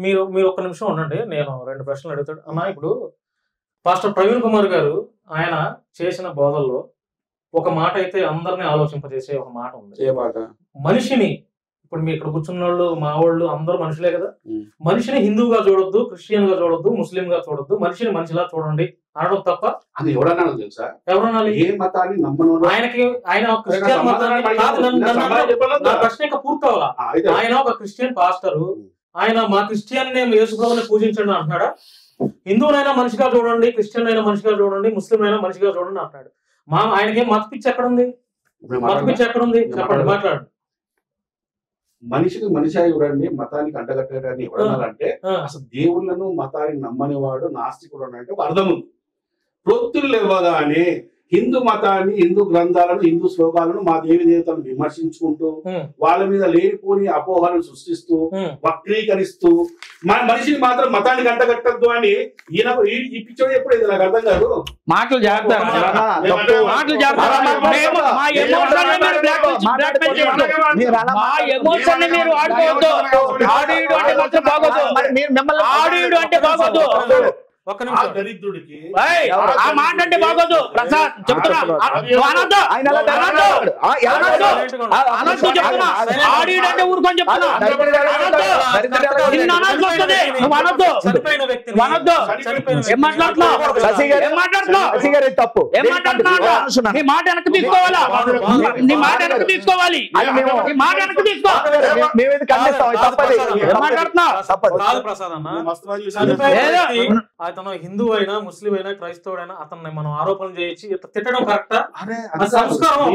మీరు మీరు ఒక్క నిమిషం ఉండండి, నేను 2 ప్రశ్నలు అడుగుతాడు అన్న. ఇప్పుడు పాస్టర్ ప్రవీణ్ కుమార్ గారు ఆయన చేసిన బోధల్లో ఒక మాట అయితే అందరినీ ఆలోచింపజేసే ఒక మాట ఉంది. ఏ మాట? మనిషిని, ఇప్పుడు మీ ఇక్కడ కూర్చున్న వాళ్ళు మా వాళ్ళు అందరూ మనుషులే కదా, మనిషిని హిందువుగా చూడొద్దు, క్రిస్టియన్ గా చూడొద్దు, ముస్లిం గా చూడొద్దు, మనిషిని మనిషిలా చూడండి అనడం తప్ప. అది ఎవడన్నా తెలుసా? ఎవరన్నా ఏ మతాన్ని నమ్మను ఆయనకి ఆయన క్రిస్టియన్ మతాన్ని నా ప్రశ్న ఇంకా పూర్తవలా. ఆయన ఒక క్రిస్టియన్ పాస్టరు, ఆయన మా క్రిస్టియన్ యేసుప్రభుని పూజించండి అంటున్నాడా? హిందువునైనా మనిషిగా చూడండి, క్రిస్టియన్ అయినా మనిషిగా చూడండి, ముస్లిం అయినా మనిషిగా చూడండి అంటున్నాడు. ఆయనకి మత పిచ్చి ఎక్కడుంది? మత పిచ్చి ఎక్కడుంది? చెప్పండి, మాట్లాడండి. మనిషికి మనిషి చూడండి, మతానికి అంటగట్టడాన్ని ఎవరన్నారంటే అసలు దేవుళ్ళను మతాన్ని నమ్మని వాడు నాస్తికుడు అంటే అర్థం ఉంది. ప్రొత్తులు ఇవ్వగానే హిందూ మతాన్ని, హిందూ గ్రంథాలను, హిందూ శ్లోకాలను, మా దేవి దేవతలను విమర్శించుకుంటూ వాళ్ళ మీద లేనిపోని అపోహలను సృష్టిస్తూ వక్రీకరిస్తూ మనిషిని మాత్రం మతానికి అంటగట్టద్దు అని ఈయన ఇప్పించడం ఎప్పుడు ఇది నాకు అర్థం కాదు. మాటలు జాగ్రత్త. దరిద్రుడికి ఆ మాట అంటే బాగోదు ప్రసాద్, చెప్తున్నా. ఆడియుడు ఊరుకొని చెప్తున్నా. ఏం మాట్లాడుతున్నావు? తప్పు. ఏం మాట్లాడుతున్నావు? నీ మాట వెనక్కి తీసుకోవాలా? నీ మాట వెనక్కి తీసుకోవాలి. నీ మాట వెనక్కి తీసుకో. అతను హిందూ అయినా, ముస్లిం అయినా, క్రైస్తవుడైనా అతన్ని మనం ఆరోపణలు చేయొచ్చు, తిట్టడం కరెక్టా? సంస్కారం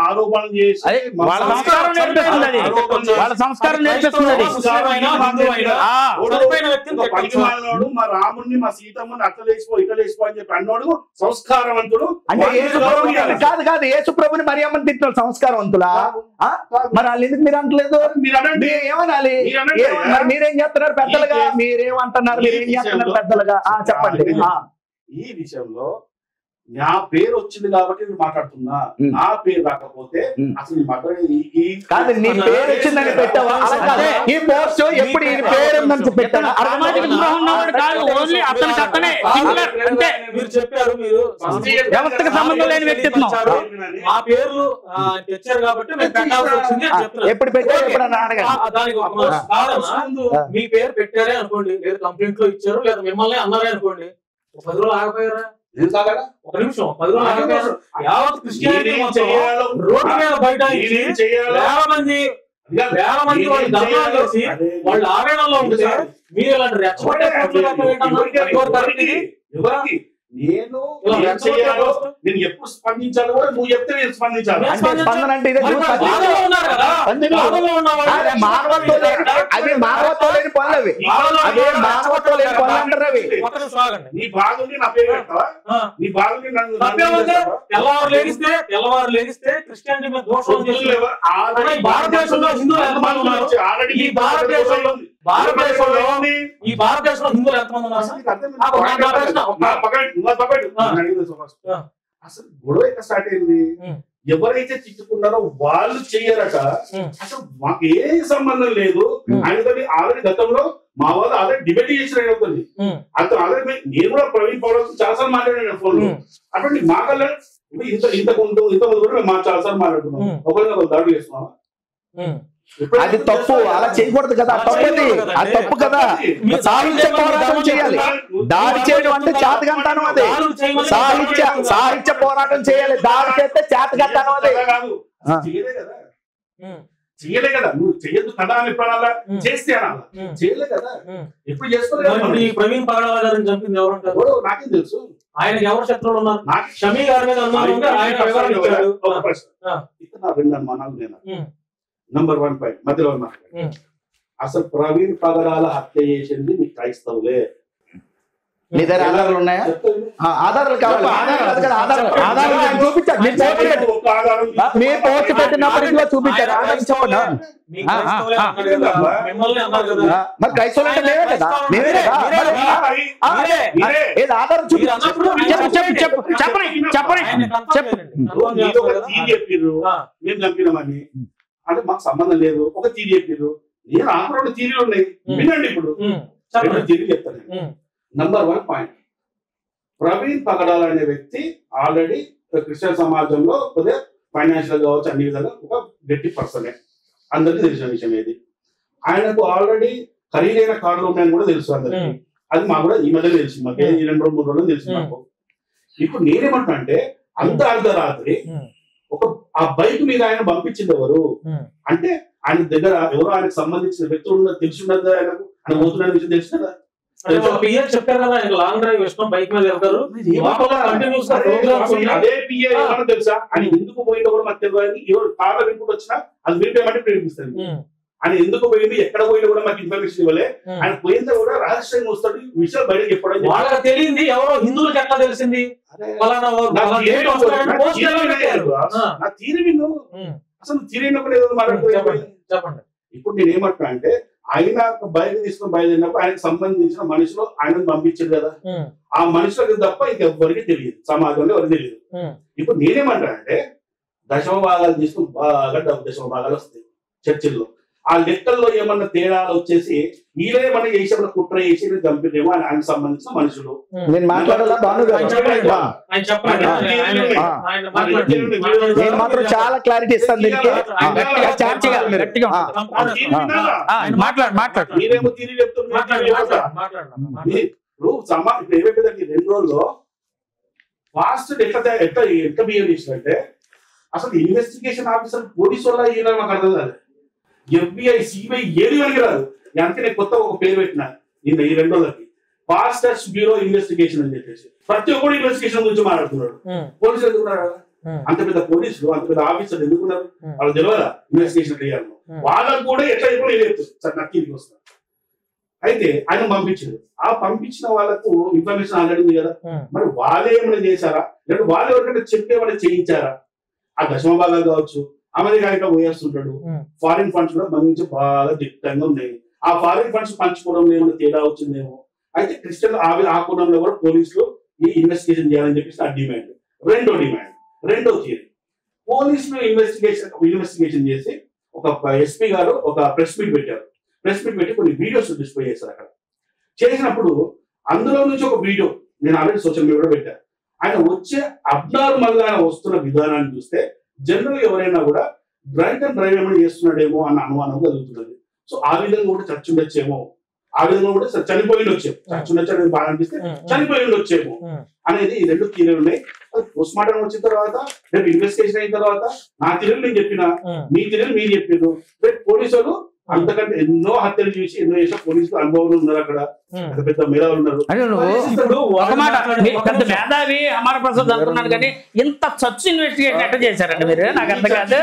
ఆరోపణలు చేసి వాళ్ళ సంస్కారం నేర్పిస్తుంది. వాళ్ళ సంస్కారం నేర్పిస్తుంది. మా రాముడిని, మా సీతమ్మని అట్టలేసిపో ఇట్టలేసిపో అని చెప్పి అన్నోడు సంస్కారవంతుడు. కాదు కాదు, యేసు ప్రభుని మరి అమ్మని తిట్టిన సంస్కారవంతులా? మరి వాళ్ళు ఎందుకు మీరు అంటలేదు? ఏమనాలి? మీరేం చేస్తున్నారు పెద్దలుగా? మీరేమంటున్నారు? మీరేం చేస్తున్నారు పెద్దలుగా? చెప్పండి. ఈ విషయంలో నా పేరు వచ్చింది కాబట్టి నేను మాట్లాడుతున్నా. నా పేరు రాకపోతే అసలు కాదు, నీ పేరు వచ్చిందని పెట్టావా? ఈ పోస్ట్ ఎప్పుడు ఈ పేరు ఉందని పెట్టాను. మీరు చెప్పారు, మీరు వ్యవస్థకు సంబంధం లేని వ్యక్తిత్వం. ఆ పేర్లు తెచ్చారు కాబట్టి ఎప్పుడు పెట్టారు? ఎప్పుడన్నా దానికి మీ పేరు పెట్టారే అనుకోండి, లేదా కంప్లైంట్ లో ఇచ్చారు, లేదా మిమ్మల్ని అన్నారే అనుకోండి, 10 రోజులు ఆగిపోయారా? ఒక నిమిషం, 10 రోజులు ఆగిపోయారు. యావత్ క్రిస్టియానిటీ రోడ్డు మీద బయట వేల మంది వాళ్ళు ధర్నాలు చేసి వాళ్ళు ఆవేదనలో ఉంటే మీరు ఇలాంటి రెచ్చగొట్టే నేను ఎప్పుడు స్పందించాలో కూడా నువ్వు చెప్తే నేను స్పందించాలి. స్పందన అంటే అవి మానవత్వం లేని పనులు. అవి అదే మానవత్వం లేని పనులు అంటారు. అవి నీ బాగుంది నా పేరు పెట్టావా? నీ బాగుంది తెల్లవారు లేగిస్తే క్రిస్టియానిటీ మీద దోషం భారతదేశంలో హిందువులు ఎంతమంది ఉన్నారు? ఈ భారతదేశంలో హిందువులు ఎంతమంది ఉన్నారు? అసలు గొడవ ఎక్కడ స్టార్ట్ అయింది? ఎవరైతే తిట్టుకున్నారో వాళ్ళు చెయ్యరట. అసలు మాకు ఏ సంబంధం లేదు. ఆయనతో ఆల్రెడీ గతంలో మా వాళ్ళు ఆల్రెడీ డిబేట్ చేసిన అవుతుంది. అతను ఆల్రెడీ నేను కూడా ప్రవీణ్ పౌడర్ చాలాసార్లు మాట్లాడాను ఫోన్ లో. అటువంటి మాకల్లా ఇంతకుముందు కూడా మేము చాలాసార్లు మాట్లాడుతున్నాం. ఒకరిని దాడులు చేస్తున్నాం. అది తప్పు, అలా చేయకూడదు కదా. తప్పది, అది తప్పు కదా. సాహిత్య పోరాటం చేయాలి. దాడి చేయడం అంటే చేతగంటాను. అది సాహిత్య పోరాటం చేయాలి. దాడి చేస్తే చేతగంటాను. అది చేయలే కదా. నువ్వు చెయ్యొద్దు కదా అని ఎప్పుడు చేస్తే అనాలా? చేయలే కదా. ఎప్పుడు చేసుకోలేదు. ప్రవీణ్ పగడాల గారిని చంపింది ఎవరంటారు? నాకేం తెలుసు. ఆయనకి ఎవరు శత్రువులు ఉన్నారు? షమీ గారి మీద రెండు అనుమానాలు నేను. నంబర్ 1 పాయింట్ మధ్యలో అసలు ప్రవీణ్ పగడాల హత్య చేసింది మీ క్రైస్తవులే. మీ దగ్గర ఆధారాలు ఉన్నాయా? ఆధారాలు కావాలి. చూపించారు. మీ పోస్ట్ పెట్టినప్పుడు ఇంట్లో చూపించారు. ఆధారం చెప్పండి. మరి క్రైస్తవులు అంటే మేమే కదా. మేమే కదా. ఏది ఆధారం చూపించారు? మేము చంపినామని అంటే మాకు సంబంధం లేదు. ఒక తీరి చెప్పారు. నేను నాకు 2 థియరీలు ఉన్నాయి, వినండి. ఇప్పుడు 2 థియరీలు చెప్తాను. నంబర్ 1 పాయింట్, ప్రవీణ్ పగడాల అనే వ్యక్తి ఆల్రెడీ క్రిస్టియన్ సమాజంలో కొద్దిగా ఫైనాన్షియల్ కావచ్చు అన్ని విధాలుగా ఒక గట్టి పర్సనే, అందరికీ తెలిసిన విషయం ఏది. ఆయనకు ఆల్రెడీ ఖరీదైన కార్లు ఉన్నాయని కూడా తెలుసు అందరికి. అది మాకు కూడా ఈ మధ్య తెలిసింది, మాకు 2-3 రోజులు తెలిసింది మాకు. ఇప్పుడు నేనేమంటున్నా అంటే అంత అర్ధరాత్రి ఆ బైక్ మీద ఆయన పంపించింది ఎవరు అంటే ఆయన దగ్గర ఎవరో ఆయనకు సంబంధించిన వ్యక్తులు తెలిసి ఉన్నది, ఆయన పోతున్న విషయం తెలుసు కదా. చెప్పారు కదా లాంగ్ డ్రైవ్ ఇష్టం, బైక్ మీద వెళ్తారు. అదే పిఏ తెలుసా ఆయన ఎందుకు పోయిందో కూడా మాకు తెలియదు. కార్లో వినుకుంటూ వచ్చినా అది వినిపించమంటే ప్రేమిస్తుంది. ఆయన ఎందుకు పోయింది, ఎక్కడ పోయినా కూడా మాకు ఇన్ఫర్మేషన్ ఇవ్వలే. ఆయన పోయిందో కూడా రహస్యంగా వస్తాడు, విషయాలు బయటకు చెప్పడం. వాళ్ళకి తెలియంది ఎవరో హిందువులకు ఎట్లా తెలిసింది? నా తీరు విన్ను, అసలు తీరినప్పుడు ఏదో చెప్పండి. ఇప్పుడు నేను ఏమంటున్నా అంటే ఆయన బయట తీసుకుని బయలుదేరినప్పుడు ఆయనకు సంబంధించిన మనుషులు ఆయనను పంపించారు కదా, ఆ మనుషులకు తప్ప ఇంకెవ్వరికి తెలియదు, సమాజంలో ఎవరికి తెలియదు. ఇప్పుడు నేనేమంటా అంటే దశమ భాగాలు తీసుకుని బాగా దశమ భాగాలు వస్తాయి చర్చిల్లో. ఆ లెక్కల్లో ఏమన్నా తేడాలు వచ్చేసి వీళ్ళేమన్నా చేసి కుట్ర చేసి చంపినేమో ఆయనకు సంబంధించిన మనుషులు. నేను మాత్రం చాలా క్లారిటీ ఇస్తాను దీనికి. మీరేమో తీరి చెప్తున్నారు. ఏమైపోయిందండి 2 రోజుల్లో ఫాస్ట్ ఎట్లా బిహేవ్ చేసినట్టే అసలు ఇన్వెస్టిగేషన్ ఆఫీసర్ పోలీసు వల్ల ఈయన మాకు అర్థం కాదు. FBI CBI ఏది వరకు రాదు. అందుకే నేను కొత్త ఒక పేరు పెట్టిన ఈ 2 రోజులకి, ఫాస్టెస్ట్ బ్యూరో ఇన్వెస్టిగేషన్ అని చెప్పేసి. ప్రతి ఒక్కరు ఇన్వెస్టిగేషన్ గురించి మాట్లాడుతున్నాడు. పోలీసులు ఎందుకున్నారు? అంత పెద్ద పోలీసులు, అంత పెద్ద ఆఫీసర్లు ఎందుకున్నారు? వాళ్ళు తెలియదా ఇన్వెస్టిగేషన్ చేయాలి? వాళ్ళకు కూడా ఎట్లా ఎప్పుడు చెప్తారు సార్ నాకు తిరిగి వస్తారు. అయితే ఆయన పంపించారు. ఆ పంపించిన వాళ్ళకు ఇన్ఫర్మేషన్ ఆల్రెడీ ఉంది కదా, మరి వాళ్ళే ఏమైనా చేశారా లేదా వాళ్ళు ఎవరికంటే చెప్పేమైనా చేయించారా? ఆ దశమ భాగాలు కావచ్చు, అమెరికా ఇంకా పోయేస్తుంటాడు. ఫారిన్ ఫండ్స్ కూడా మన నుంచి బాగా దిట్టంగా ఉన్నాయి. ఆ ఫారిన్ ఫండ్స్ పంచుకోవడంలో ఏమైనా తేడా వచ్చిందేమో. అయితే క్రిస్టియన్ ఆ కోణంలో కూడా పోలీసులు ఈ ఇన్వెస్టిగేషన్ చేయాలని చెప్పేసి ఆ డిమాండ్. రెండో థియరీ, పోలీసులు ఇన్వెస్టిగేషన్ చేసి ఒక SP గారు ఒక ప్రెస్ మీట్ పెట్టారు. ప్రెస్ మీట్ పెట్టి కొన్ని వీడియోస్ డిస్ప్లే చేశారు. అక్కడ చేసినప్పుడు అందులో నుంచి ఒక వీడియో నేను ఆల్రెడీ సోషల్ మీడియా కూడా పెట్టాను. ఆయన వచ్చే అబ్నార్మల్ గా వస్తున్న విధానాన్ని చూస్తే జనరల్ ఎవరైనా కూడా డ్రైవ్ ఏమైనా చేస్తున్నాడేమో అన్న అనుమానం కలుగుతున్నది. సో ఆ విధంగా కూడా చర్చ ఉండొచ్చేమో, ఆ విధంగా కూడా చనిపోయి ఉండొచ్చేమో, చర్చ ఉండొచ్చు బాగా అనిపిస్తే చనిపోయి ఉండొచ్చేమో అనేది ఈ 2 థియరీలు ఉన్నాయి. పోస్ట్ మార్టం వచ్చిన తర్వాత రేపు ఇన్వెస్టిగేషన్ అయిన తర్వాత నా థియరీలు నేను చెప్పిన, మీ థియరీలు మీరు చెప్పారు. రేపు పోలీసులు అంతకంటే ఎన్నో హత్యలు చూసి ఎన్నో చేసిన పోలీసులు అనుభవం ఉన్నారు. అక్కడ పెద్ద మేధావులు ఉన్నారు. ఒక మాట, పెద్ద మేధావి అమర ప్రసాద్ అనుకున్నాను కానీ ఇంత చర్చ్ ఇన్వెస్టిగేషన్ ఎట్లా చేశారండి మీరు? నాకు అర్థం కాదు.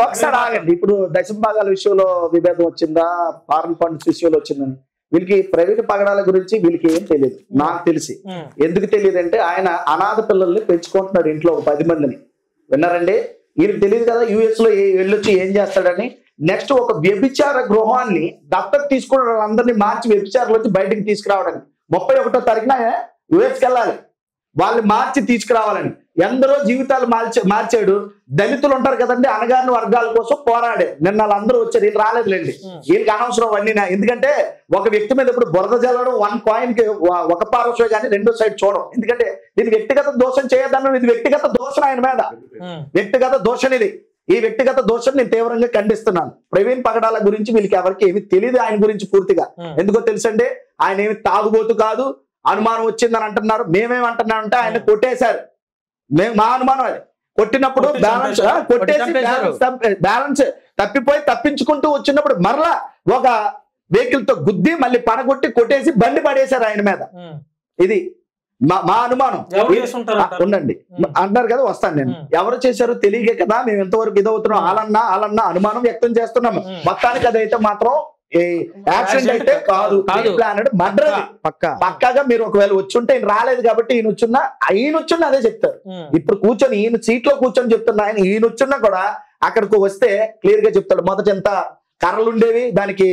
ఒకసారి ఆగండి. ఇప్పుడు దశమ భాగాల విషయంలో విభేదం వచ్చిందా, ఫారెన్ ఫండ్స్ విషయంలో వచ్చిందని, వీళ్ళకి ప్రైవేట్ పగడాల గురించి వీళ్ళకి ఏం తెలియదు. నాకు తెలిసి ఎందుకు తెలియదు అంటే ఆయన అనాథ పిల్లల్ని పెంచుకుంటున్నాడు ఇంట్లో ఒక 10 మందిని. విన్నారండి? వీళ్ళకి తెలియదు కదా US లో వెళ్ళొచ్చి ఏం చేస్తాడని. నెక్స్ట్ ఒక వ్యభిచార గృహాన్ని దత్తత తీసుకున్న వాళ్ళందరినీ మార్చి వ్యభిచారులు వచ్చి బయటకు తీసుకురావడానికి 31వ తారీఖున USకి వెళ్ళాలి. వాళ్ళు మార్చి తీసుకురావాలని ఎందరో జీవితాలు మార్చాడు. దళితులు ఉంటారు కదండి, అణగారిన వర్గాల కోసం పోరాడే. నిన్న వాళ్ళందరూ వచ్చారు, వీళ్ళు రాలేదులేండి. వీళ్ళకి అనవసరం అన్నీ. ఎందుకంటే ఒక వ్యక్తి మీద ఇప్పుడు బురద జల్లడం 1 కాయిన్కి ఒక పార్శ్వే కానీ రెండో సైడ్ చూడడం. ఎందుకంటే ఇది వ్యక్తిగత దోషం చేయదన్న, ఇది వ్యక్తిగత దోషం ఆయన మీద, వ్యక్తిగత దోషం ఇది. ఈ వ్యక్తిగత దోషం నేను తీవ్రంగా ఖండిస్తున్నాను. ప్రవీణ్ పగడాల గురించి వీళ్ళకి ఎవరికి ఏమి తెలియదు ఆయన గురించి పూర్తిగా. ఎందుకో తెలుసండి, ఆయన ఏమి తాగుబోతు కాదు. అనుమానం వచ్చిందని అంటున్నారు. మేమేమంటున్నామంటే ఆయన కొట్టేశారు. మా అనుమానం అది. కొట్టినప్పుడు బ్యాలెన్స్ తప్పిపోయి తప్పించుకుంటూ వచ్చినప్పుడు మరలా ఒక వెహికల్ తో గుద్ది మళ్ళీ పడగొట్టి కొట్టేసి బండి పడేశారు ఆయన మీద. ఇది మా అనుమానం. ఉండండి అంటారు కదా, వస్తాను నేను. ఎవరు చేశారో తెలియకే కదా మేము ఎంతవరకు ఇదవుతున్నాం. వాళ్ళన్నా అనుమానం వ్యక్తం చేస్తున్నాము. మొత్తానికి అదైతే మాత్రం యాక్సిడెంట్ అయితే కాదు, ప్లానెడ్ మర్డర్. పక్కాగా మీరు ఒకవేళ వచ్చుంటే ఈయన రాలేదు కాబట్టి ఈయన వచ్చున్నా అదే చెప్తారు. ఇప్పుడు కూర్చొని ఈయన సీట్ లో కూర్చొని చెప్తున్నా ఆయన, ఈయన వచ్చున్నా కూడా అక్కడికి వస్తే క్లియర్ గా చెప్తాడు. మొదట ఎంత కర్రలు ఉండేవి, దానికి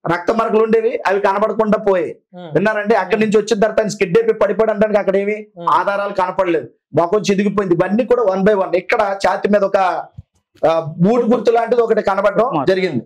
రక్త మరకలు ఉండేవి, అవి కనపడకుండా పోయాయి. విన్నారంటే అక్కడి నుంచి వచ్చిన తర్వాత స్కిడ్ అయిపోయి పడిపోవడానికి అక్కడ ఏమి ఆధారాలు కనపడలేదు. మొఖం చిదిగిపోయింది. ఇవన్నీ కూడా 1 by 1. ఇక్కడ ఛాతి మీద ఒక బూట్ గుర్తు లాంటిది ఒకటి కనబడడం జరిగింది.